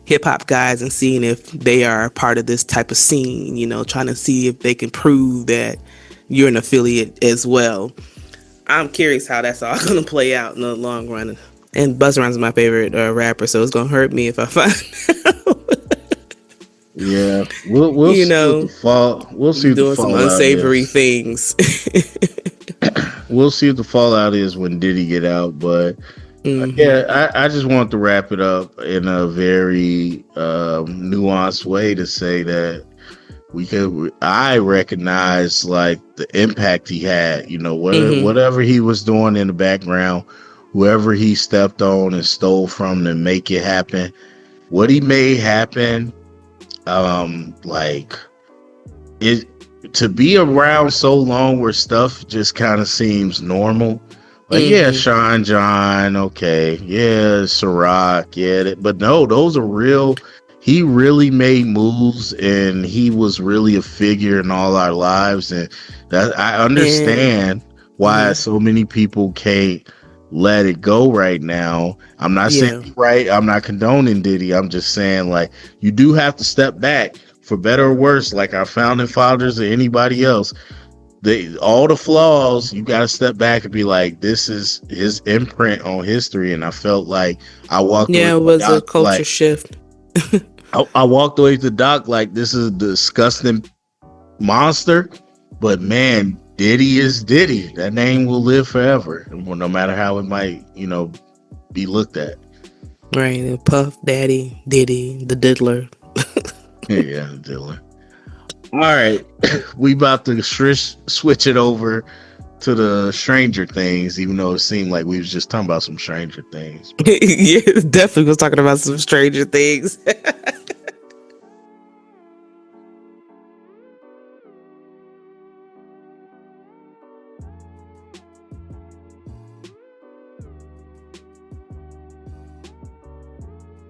hip hop guys and seeing if they are part of this type of scene, trying to see if they can prove that you're an affiliate as well. I'm curious how that's all going to play out in the long run. And Busta Rhymes is my favorite rapper, so it's gonna hurt me if I find out. Yeah, we'll see what the fall. We'll see what doing the some fallout unsavory is. things. We'll see what the fallout is when Diddy get out. But yeah, I just want to wrap it up in a very nuanced way to say that I recognize like the impact he had. Whatever he was doing in the background, whoever he stepped on and stole from to make it happen, what he made happen, like it to be around so long where stuff just kind of seems normal. Like, yeah, Sean John, okay, yeah, Ciroc, yeah, but no, those are real. He really made moves, and he was really a figure in all our lives, and that I understand why so many people can't let it go right now. I'm not saying he's right. I'm not condoning Diddy. I'm just saying, like, you do have to step back, for better or worse, like our founding fathers or anybody else. All the flaws, you got to step back and be like, this is his imprint on history. And I felt like I walked away. It was a culture shift. I walked away to the doc like, this is a disgusting monster, but man, Diddy is Diddy. That name will live forever, no matter how it might, be looked at. Right, Puff Daddy, Diddy, the Diddler. Yeah, the Diddler. All right, we about to switch it over to the Stranger Things, even though it seemed like we was just talking about some Stranger Things. Yeah, definitely was talking about some Stranger Things.